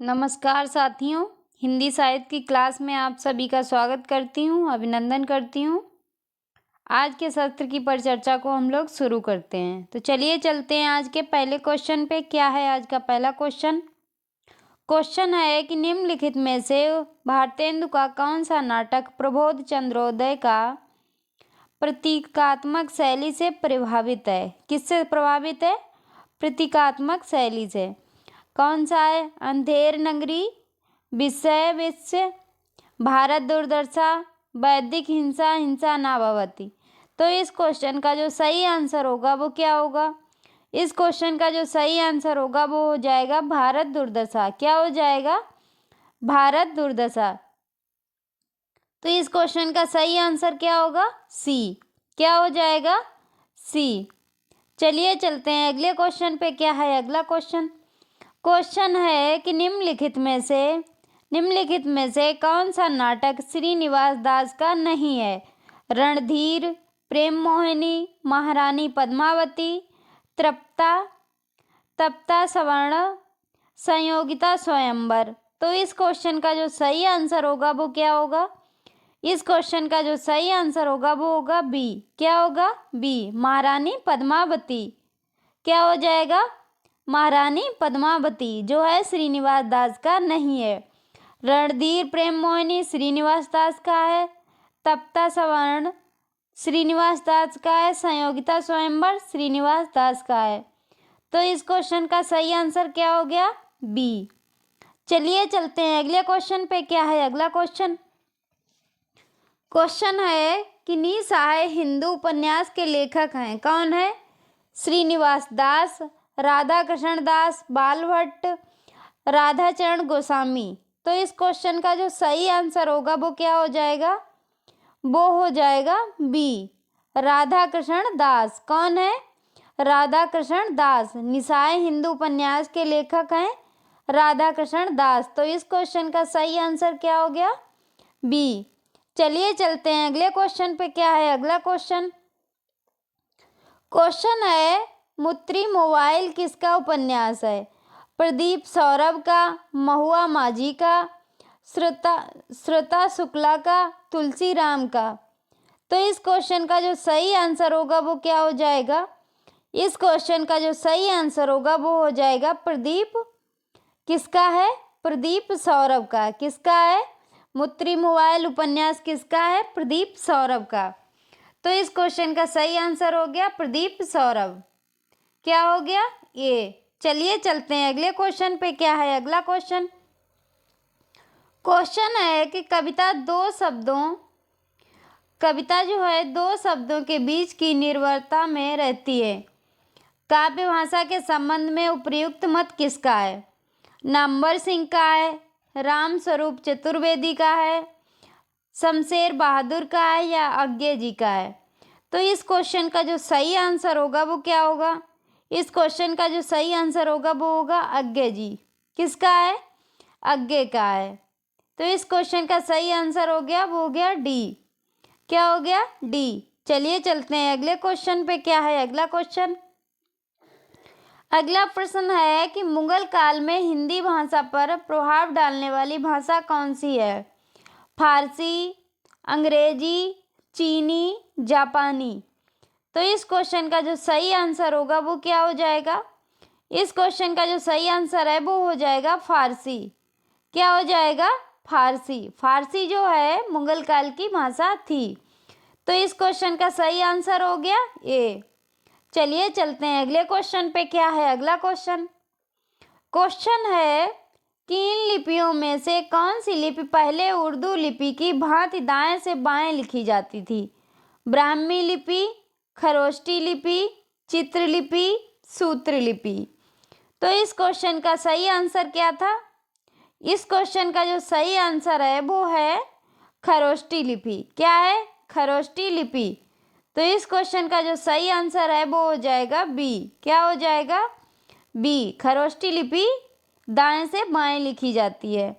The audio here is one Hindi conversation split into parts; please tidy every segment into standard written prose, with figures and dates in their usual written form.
नमस्कार साथियों, हिंदी साहित्य की क्लास में आप सभी का स्वागत करती हूँ, अभिनंदन करती हूँ। आज के सत्र की परिचर्चा को हम लोग शुरू करते हैं। तो चलिए चलते हैं आज के पहले क्वेश्चन पे। क्या है आज का पहला क्वेश्चन? क्वेश्चन है कि निम्नलिखित में से भारतेंदु का कौन सा नाटक प्रबोध चंद्रोदय का प्रतीकात्मक शैली से प्रभावित है? किससे प्रभावित है? प्रतीकात्मक शैली से। कौन सा है? अंधेर नगरी, विषय विश्व, भारत दुर्दशा, वैदिक हिंसा, हिंसा न भवति। तो इस क्वेश्चन का जो सही आंसर होगा वो क्या होगा? इस क्वेश्चन का जो सही आंसर होगा वो हो जाएगा भारत दुर्दशा। क्या हो जाएगा? भारत दुर्दशा। तो इस क्वेश्चन का सही आंसर क्या होगा? सी। क्या हो जाएगा? सी। चलिए चलते हैं अगले क्वेश्चन पे। क्या है अगला क्वेश्चन? क्वेश्चन है कि निम्नलिखित में से कौन सा नाटक श्रीनिवास दास का नहीं है? रणधीर, प्रेम मोहिनी, महारानी पद्मावती, तृप्ता, तप्ता सवर्ण, संयोगिता स्वयंवर। तो इस क्वेश्चन का जो सही आंसर होगा वो क्या होगा? इस क्वेश्चन का जो सही आंसर होगा वो होगा बी। क्या होगा? बी, महारानी पद्मावती। क्या हो जाएगा? महारानी पद्मावती जो है श्रीनिवास दास का नहीं है। रणधीर प्रेम मोहिनी श्रीनिवास दास का है। तप्ता सवर्ण श्रीनिवास दास का है। संयोगिता स्वयंवर श्रीनिवास दास का है। तो इस क्वेश्चन का सही आंसर क्या हो गया? बी। चलिए चलते हैं अगले क्वेश्चन पे। क्या है अगला क्वेश्चन? क्वेश्चन है कि निसहाय हिंदू उपन्यास के लेखक हैं। कौन है? श्रीनिवास दास, राधा कृष्ण दास, बालभट्ट, राधाचरण गोस्वामी। तो इस क्वेश्चन का जो सही आंसर होगा वो क्या हो जाएगा? वो हो जाएगा बी, राधा कृष्ण दास। कौन है? राधा कृष्ण दास। निसाय हिंदू उपन्यास के लेखक हैं राधा कृष्ण दास। तो इस क्वेश्चन का सही आंसर क्या हो गया? बी। चलिए चलते हैं अगले क्वेश्चन पे। क्या है अगला क्वेश्चन? क्वेश्चन है मुत्री मोबाइल किसका उपन्यास है? प्रदीप सौरभ का, महुआ माझी का, श्रुता शुक्ला का, तुलसी राम का। तो इस क्वेश्चन का जो सही आंसर होगा वो क्या हो जाएगा? इस क्वेश्चन का जो सही आंसर होगा वो हो जाएगा प्रदीप। किसका है? प्रदीप सौरभ का। किसका है? मुत्री मोबाइल उपन्यास किसका है? प्रदीप सौरभ का। तो इस क्वेश्चन का सही आंसर हो गया प्रदीप सौरभ। क्या हो गया? ये। चलिए चलते हैं अगले क्वेश्चन पे। क्या है अगला क्वेश्चन? क्वेश्चन है कि कविता जो है दो शब्दों के बीच की निर्भरता में रहती है। काव्य भाषा के संबंध में उपयुक्त मत किसका है? नंबर सिंह का है, राम स्वरूप चतुर्वेदी का है, शमशेर बहादुर का है या अज्ञे जी का है? तो इस क्वेश्चन का जो सही आंसर होगा वो क्या होगा? इस क्वेश्चन का जो सही आंसर होगा वो होगा अज्ञे जी। किसका है? अज्ञे का है। तो इस क्वेश्चन का सही आंसर हो गया वो हो गया डी। क्या हो गया? डी। चलिए चलते हैं अगले क्वेश्चन पे। क्या है अगला क्वेश्चन? अगला प्रश्न है कि मुगल काल में हिंदी भाषा पर प्रभाव डालने वाली भाषा कौन सी है? फारसी, अंग्रेजी, चीनी, जापानी। तो इस क्वेश्चन का जो सही आंसर होगा वो क्या हो जाएगा? इस क्वेश्चन का जो सही आंसर है वो हो जाएगा फारसी। क्या हो जाएगा? फारसी। फारसी जो है मुगल काल की भाषा थी। तो इस क्वेश्चन का सही आंसर हो गया ए। चलिए चलते हैं अगले क्वेश्चन पे। क्या है अगला क्वेश्चन? क्वेश्चन है कि इन लिपियों में से कौन सी लिपि पहले उर्दू लिपि की भांति दाएं से बाएं लिखी जाती थी? ब्राह्मी लिपि, खरोष्टी लिपि, चित्रलिपि, सूत्रलिपि। तो इस क्वेश्चन का सही आंसर क्या था? इस क्वेश्चन का जो सही आंसर है वो है खरोष्टी लिपि। क्या है? खरोष्टी लिपि। तो इस क्वेश्चन का जो सही आंसर है वो हो जाएगा बी। क्या हो जाएगा? बी, खरोष्टी लिपि दाएं से बाएं लिखी जाती है।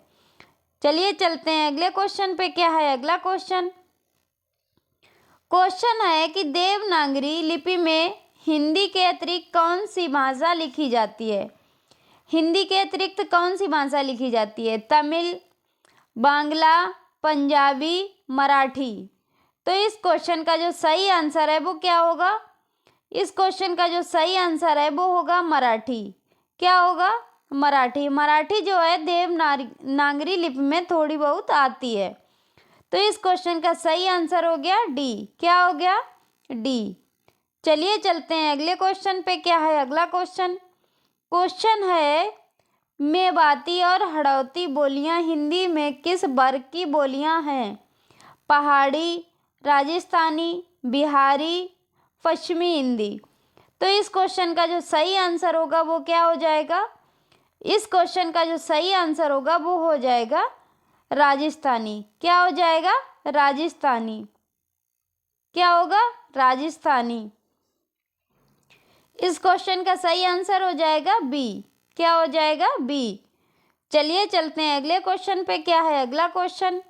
चलिए चलते हैं अगले क्वेश्चन पे। क्या है अगला क्वेश्चन? क्वेश्चन है कि देवनागरी लिपि में हिंदी के अतिरिक्त कौन सी भाषा लिखी जाती है? हिंदी के अतिरिक्त कौन सी भाषा लिखी जाती है? तमिल, बांग्ला, पंजाबी, मराठी। तो इस क्वेश्चन का जो सही आंसर है वो क्या होगा? इस क्वेश्चन का जो सही आंसर है वो होगा मराठी। क्या होगा? मराठी। मराठी जो है देवनागरी लिपि में थोड़ी बहुत आती है। तो इस क्वेश्चन का सही आंसर हो गया डी। क्या हो गया? डी। चलिए चलते हैं अगले क्वेश्चन पे। क्या है अगला क्वेश्चन? क्वेश्चन है मेवाती और हड़ौती बोलियां हिंदी में किस वर्ग की बोलियां हैं? पहाड़ी, राजस्थानी, बिहारी, पश्चिमी हिंदी। तो इस क्वेश्चन का जो सही आंसर होगा वो क्या हो जाएगा? इस क्वेश्चन का जो सही आंसर होगा वो हो जाएगा राजस्थानी। क्या हो जाएगा? राजस्थानी। क्या होगा? राजस्थानी। इस क्वेश्चन का सही आंसर हो जाएगा बी। क्या हो जाएगा? बी। चलिए चलते हैं अगले क्वेश्चन पे। क्या है अगला क्वेश्चन?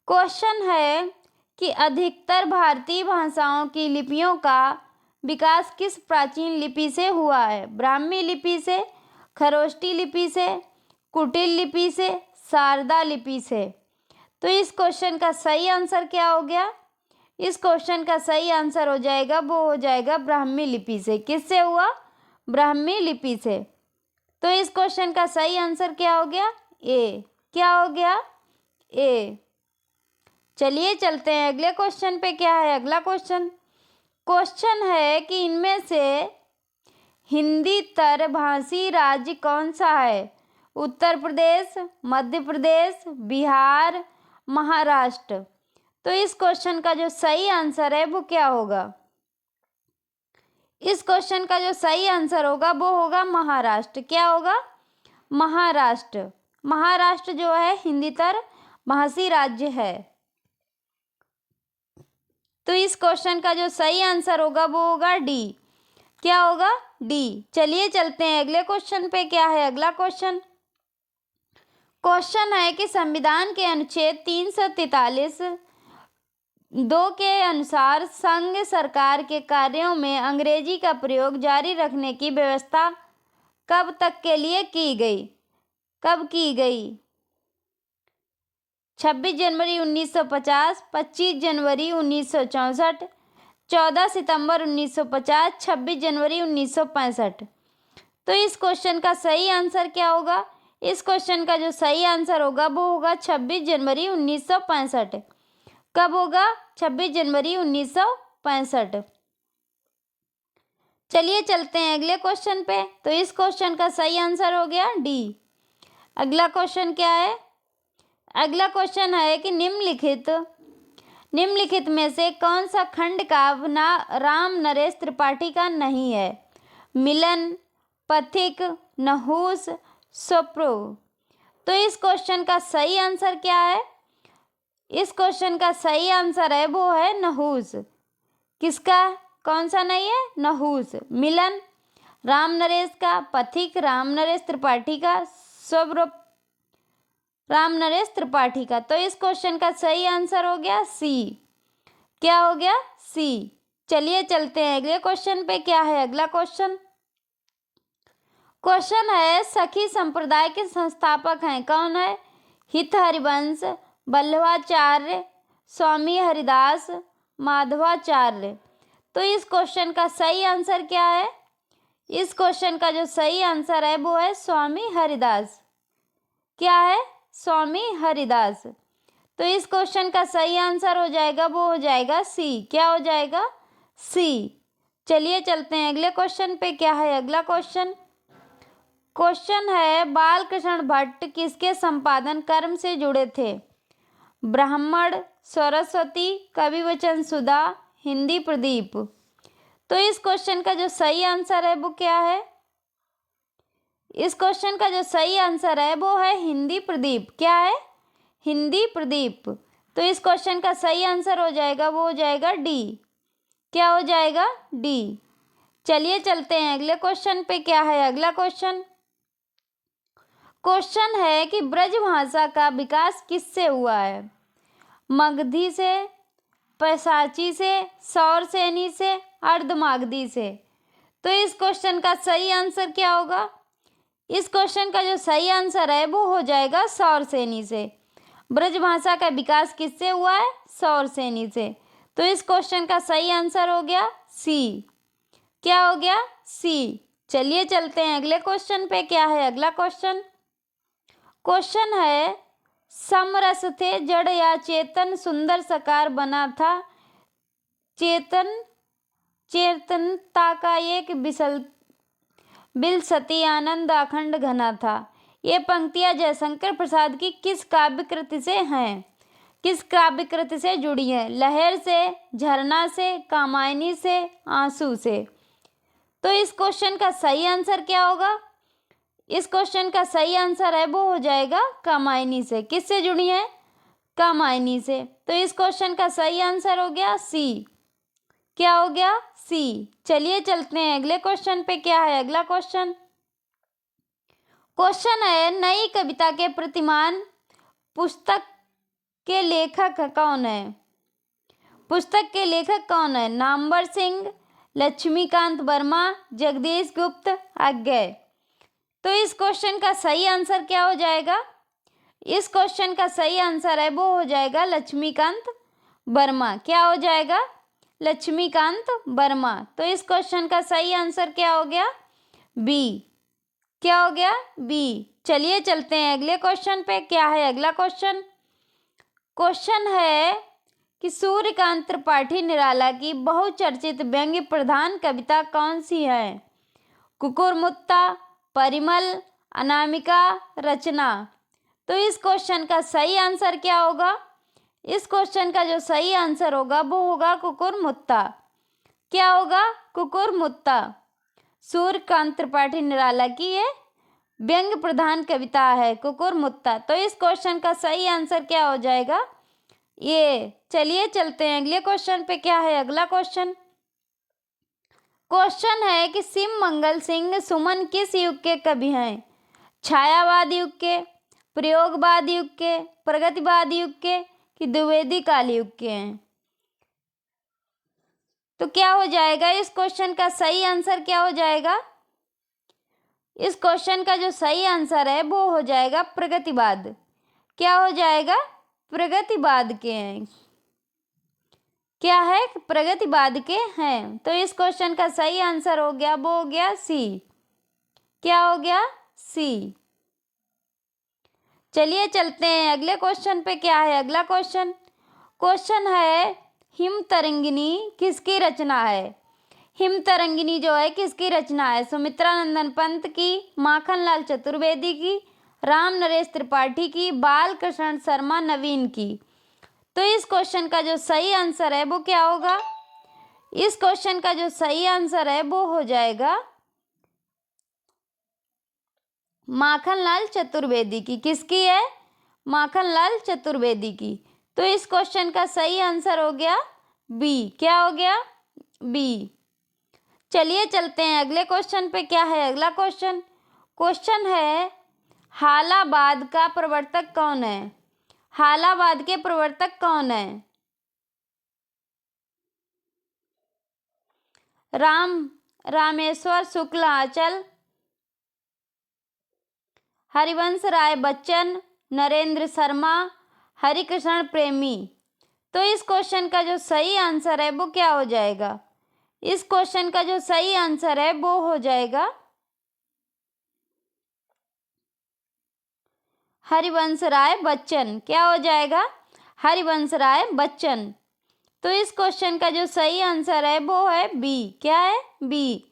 क्वेश्चन है कि अधिकतर भारतीय भाषाओं की लिपियों का विकास किस प्राचीन लिपि से हुआ है? ब्राह्मी लिपि से, खरोष्टी लिपि से, कुटिल लिपि से, शारदा लिपि से। तो इस क्वेश्चन का सही आंसर क्या हो गया? इस क्वेश्चन का सही आंसर हो जाएगा वो हो जाएगा ब्राह्मी लिपि से। किससे हुआ? ब्राह्मी लिपि से। तो इस क्वेश्चन का सही आंसर क्या हो गया? ए। क्या हो गया? ए। चलिए चलते हैं अगले क्वेश्चन पे। क्या है अगला क्वेश्चन? क्वेश्चन है कि इनमें से हिंदीतर भाषी राज्य कौन सा है? उत्तर प्रदेश, मध्य प्रदेश, बिहार, महाराष्ट्र। तो इस क्वेश्चन का जो सही आंसर है वो क्या होगा? इस क्वेश्चन का जो सही आंसर होगा वो होगा महाराष्ट्र। क्या होगा? महाराष्ट्र। महाराष्ट्र जो है हिंदीतर भाषी राज्य है। तो इस क्वेश्चन का जो सही आंसर होगा वो होगा डी। क्या होगा? डी। चलिए चलते हैं अगले क्वेश्चन पे। क्या है अगला क्वेश्चन? क्वेश्चन है कि संविधान के अनुच्छेद 343 2 के अनुसार संघ सरकार के कार्यों में अंग्रेजी का प्रयोग जारी रखने की व्यवस्था कब तक के लिए की गई? कब की गई? 26 जनवरी 1950, 25 जनवरी 1964, 14 सितंबर 1950, 26 जनवरी 1965। तो इस क्वेश्चन का सही आंसर क्या होगा? इस क्वेश्चन का जो सही आंसर होगा वो होगा 26 जनवरी 1965। कब होगा? 26 जनवरी 1965। चलिए चलते हैं अगले क्वेश्चन पे। तो इस क्वेश्चन का सही आंसर हो गया डी। अगला क्वेश्चन क्या है? अगला क्वेश्चन है कि निम्नलिखित में से कौन सा खंड काव्य राम नरेश त्रिपाठी का नहीं है? मिलन, पथिक, नहुस, स्वप्नों। तो इस क्वेश्चन का सही आंसर क्या है? इस क्वेश्चन का सही आंसर है वो है नहुस। किसका? कौन सा नहीं है? नहुस। मिलन राम नरेश का, पथिक राम नरेश त्रिपाठी का, स्वप्न राम नरेश त्रिपाठी का। तो इस क्वेश्चन का सही आंसर हो गया सी। क्या हो गया? सी। चलिए चलते हैं अगले क्वेश्चन पे। क्या है अगला क्वेश्चन? क्वेश्चन है सखी संप्रदाय के संस्थापक हैं? कौन है? हित हरिवंश, वल्लभाचार्य, स्वामी हरिदास, माधवाचार्य। तो इस क्वेश्चन का सही आंसर क्या है? इस क्वेश्चन का जो सही आंसर है वो है स्वामी हरिदास। क्या है? स्वामी हरिदास। तो इस क्वेश्चन का सही आंसर हो जाएगा वो हो जाएगा सी। क्या हो जाएगा? सी। चलिए चलते हैं अगले क्वेश्चन पे। क्या है अगला क्वेश्चन? क्वेश्चन है बालकृष्ण भट्ट किसके संपादन कर्म से जुड़े थे? ब्राह्मण, सरस्वती, कविवचन सुधा, हिंदी प्रदीप। तो इस क्वेश्चन का जो सही आंसर है वो क्या है? इस क्वेश्चन का जो सही आंसर है वो है हिंदी प्रदीप। क्या है? हिंदी प्रदीप। तो इस क्वेश्चन का सही आंसर हो जाएगा वो हो जाएगा डी। क्या हो जाएगा? डी। चलिए चलते हैं अगले क्वेश्चन पे। क्या है अगला क्वेश्चन? क्वेश्चन है कि ब्रज भाषा का विकास किससे हुआ है? मगधी से, पैशाची से, सौरसेनी से, अर्धमागधी से। तो इस क्वेश्चन का सही आंसर क्या होगा? इस क्वेश्चन का जो सही आंसर है वो हो जाएगा सौरसेनी से। ब्रजभाषा का विकास किससे हुआ है? सौरसेनी से। तो इस क्वेश्चन का सही आंसर हो गया सी। क्या हो गया? सी। चलिए चलते हैं अगले क्वेश्चन पे। क्या है अगला क्वेश्चन? क्वेश्चन है, समरस थे जड़ या चेतन, सुंदर साकार बना था चेतनता का एक बिलसती आनंद अखंड घना था। ये पंक्तियां जयशंकर प्रसाद की किस काव्य कृति से हैं? किस काव्य कृति से जुड़ी है? लहर से, झरना से, कामायनी से, आंसू से। तो इस क्वेश्चन का सही आंसर क्या होगा? इस क्वेश्चन का सही आंसर है वो हो जाएगा कामायनी से। किससे जुड़ी है? कामायनी से। तो इस क्वेश्चन का सही आंसर हो गया सी। क्या हो गया? सी। चलिए चलते हैं अगले क्वेश्चन पे। क्या है अगला क्वेश्चन? क्वेश्चन है, नई कविता के प्रतिमान पुस्तक के लेखक कौन है? पुस्तक के लेखक कौन है? नामवर सिंह, लक्ष्मीकांत वर्मा, जगदीश गुप्त, अज्ञय। तो इस क्वेश्चन का सही आंसर क्या हो जाएगा? इस क्वेश्चन का सही आंसर है वो हो जाएगा लक्ष्मीकांत वर्मा। क्या हो जाएगा? लक्ष्मीकांत वर्मा। तो इस क्वेश्चन का सही आंसर क्या हो गया? बी। क्या हो गया? बी। चलिए चलते हैं अगले क्वेश्चन पे। क्या है अगला क्वेश्चन? क्वेश्चन है कि सूर्यकांत त्रिपाठी निराला की बहुचर्चित व्यंग्य प्रधान कविता कौन सी है? कुकुरमुत्ता, परिमल, अनामिका, रचना। तो इस क्वेश्चन का सही आंसर क्या होगा? इस क्वेश्चन का जो सही आंसर होगा वो होगा कुकुरमुत्ता। क्या होगा? कुकुरमुत्ता। सूर्यकांत त्रिपाठी निराला की ये व्यंग्य प्रधान कविता है कुकुरमुत्ता। तो इस क्वेश्चन का सही आंसर क्या हो जाएगा? ये। चलिए चलते हैं अगले क्वेश्चन पे। क्या है अगला क्वेश्चन? क्वेश्चन है कि सिम मंगल सिंह सुमन किस युग के कवि हैं? छायावाद युग के, प्रयोगवाद युग के, प्रगतिवाद युग के, कि द्विवेदी काल युग के हैं? तो क्या हो जाएगा? इस क्वेश्चन का सही आंसर क्या हो जाएगा? इस क्वेश्चन का जो सही आंसर है वो हो जाएगा प्रगतिवाद। क्या हो जाएगा? प्रगतिवाद के हैं। क्या है? प्रगतिवाद के हैं। तो इस क्वेश्चन का सही आंसर हो गया वो हो गया सी। क्या हो गया? सी। चलिए चलते हैं अगले क्वेश्चन पे। क्या है अगला क्वेश्चन? क्वेश्चन है, हिम तरंगिनी किसकी रचना है? हिम तरंगिनी जो है किसकी रचना है? सुमित्रा नंदन पंत की, माखनलाल चतुर्वेदी की, राम नरेश त्रिपाठी की, बालकृष्ण शर्मा नवीन की। तो इस क्वेश्चन का जो सही आंसर है वो क्या होगा? इस क्वेश्चन का जो सही आंसर है वो हो जाएगा माखनलाल चतुर्वेदी की। किसकी है? माखनलाल चतुर्वेदी की। तो इस क्वेश्चन का सही आंसर हो गया बी। क्या हो गया? बी। चलिए चलते हैं अगले क्वेश्चन पे। क्या है अगला क्वेश्चन? क्वेश्चन है, हालाबाद का प्रवर्तक कौन है? हालाबाद के प्रवर्तक कौन है? रामेश्वर शुक्ल आंचल, हरिवंश राय बच्चन, नरेंद्र शर्मा, हरिकृष्ण प्रेमी। तो इस क्वेश्चन का जो सही आंसर है वो क्या हो जाएगा? इस क्वेश्चन का जो सही आंसर है वो हो जाएगा हरिवंश राय बच्चन। क्या हो जाएगा? हरिवंश राय बच्चन। तो इस क्वेश्चन का जो सही आंसर है वो है बी। क्या है? बी।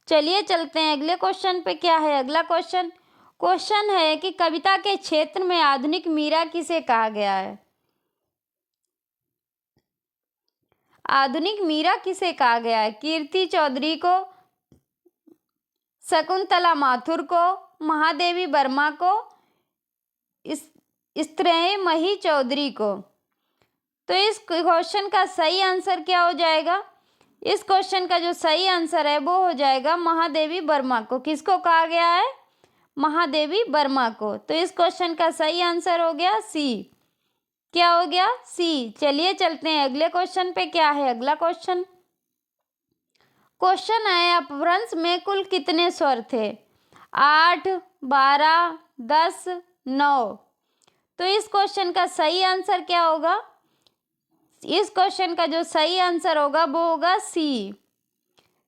चलिए चलते हैं अगले क्वेश्चन पे। क्या है अगला क्वेश्चन? क्वेश्चन है कि कविता के क्षेत्र में आधुनिक मीरा किसे कहा गया है? आधुनिक मीरा किसे कहा गया है? कीर्ति चौधरी को, शकुंतला माथुर को, महादेवी वर्मा को, स्त्रेयमयी चौधरी को। तो इस क्वेश्चन का सही आंसर क्या हो जाएगा? इस क्वेश्चन का जो सही आंसर है वो हो जाएगा महादेवी वर्मा को। किसको कहा गया है? महादेवी वर्मा को। तो इस क्वेश्चन का सही आंसर हो गया सी। क्या हो गया? सी। चलिए चलते हैं अगले क्वेश्चन पे। क्या है अगला क्वेश्चन? क्वेश्चन है, अपभ्रंश में कुल कितने स्वर थे? 8, 12, 10, 9। तो इस क्वेश्चन का सही आंसर क्या होगा? इस क्वेश्चन का जो सही आंसर होगा वो होगा सी।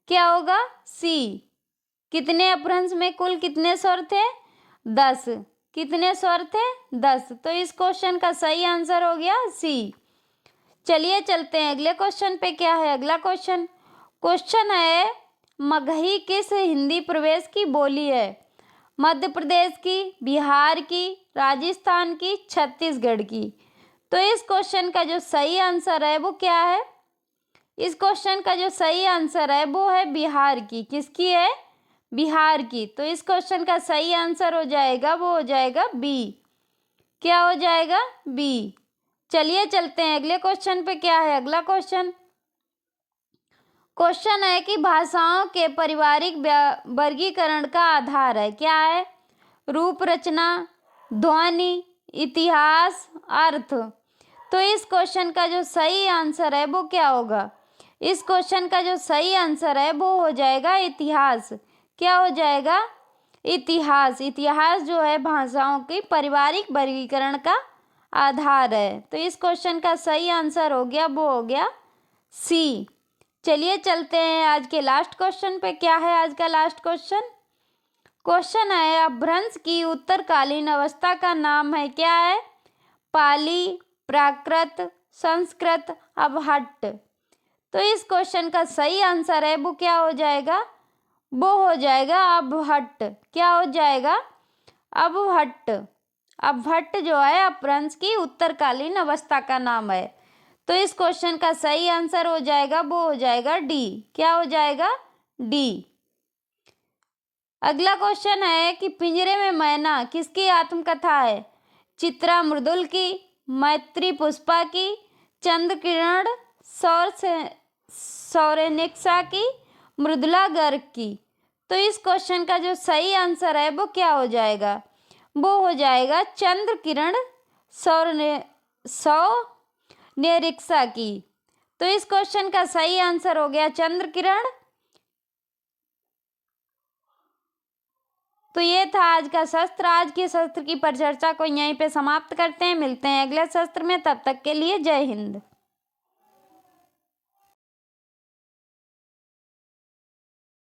क्या होगा? सी। कितने अपभ्रंश में कुल कितने स्वर थे? 10। कितने स्वर थे? 10। तो इस क्वेश्चन का सही आंसर हो गया सी। चलिए चलते हैं अगले क्वेश्चन पे। क्या है अगला क्वेश्चन? क्वेश्चन है मगही किस हिंदी प्रदेश की बोली है? मध्य प्रदेश की, बिहार की, राजस्थान की, छत्तीसगढ़ की। तो इस क्वेश्चन का जो सही आंसर है वो क्या है? इस क्वेश्चन का जो सही आंसर है वो है बिहार की। किसकी है? बिहार की। तो इस क्वेश्चन का सही आंसर हो जाएगा, वो हो जाएगा बी। क्या हो जाएगा? बी। चलिए चलते हैं अगले क्वेश्चन पे। क्या है अगला क्वेश्चन? क्वेश्चन है कि भाषाओं के पारिवारिक वर्गीकरण का आधार है। क्या है? रूप, रचना, ध्वनि, इतिहास, अर्थ। तो इस क्वेश्चन का जो सही आंसर है वो क्या होगा? इस क्वेश्चन का जो सही आंसर है वो हो जाएगा इतिहास। क्या हो जाएगा? इतिहास। इतिहास जो है भाषाओं की पारिवारिक वर्गीकरण का आधार है। तो इस क्वेश्चन का सही आंसर हो गया, वो हो गया सी। चलिए चलते हैं आज के लास्ट क्वेश्चन पे। क्या है आज का लास्ट क्वेश्चन? क्वेश्चन है अपभ्रंश की उत्तरकालीन अवस्था का नाम है। क्या है? पाली, प्राकृत, संस्कृत, अबहट्ट। तो इस क्वेश्चन का सही आंसर है वो क्या हो जाएगा? वो हो जाएगा अबहट्ट। क्या हो जाएगा? अबहट्ट। अबहट्ट जो है अपभ्रंश की उत्तरकालीन अवस्था का नाम है। तो इस क्वेश्चन का सही आंसर हो जाएगा, वो हो जाएगा डी। क्या हो जाएगा? डी। अगला क्वेश्चन है कि पिंजरे में मैना किसकी आत्मकथा है? चित्रा मृदुल की, मैत्री पुष्पा की, चंद्र किरण सौरेनिक्सा की, मृदुला गर्ग की। तो इस क्वेश्चन का जो सही आंसर है वो क्या हो जाएगा? वो हो जाएगा चंद्र किरण सौरेनिक्सा की। तो इस क्वेश्चन का सही आंसर हो गया चंद्र किरण। तो ये था आज का शस्त्र। आज के शस्त्र की परिचर्चा को यहीं पे समाप्त करते हैं। मिलते हैं अगले शस्त्र में, तब तक के लिए जय हिंद।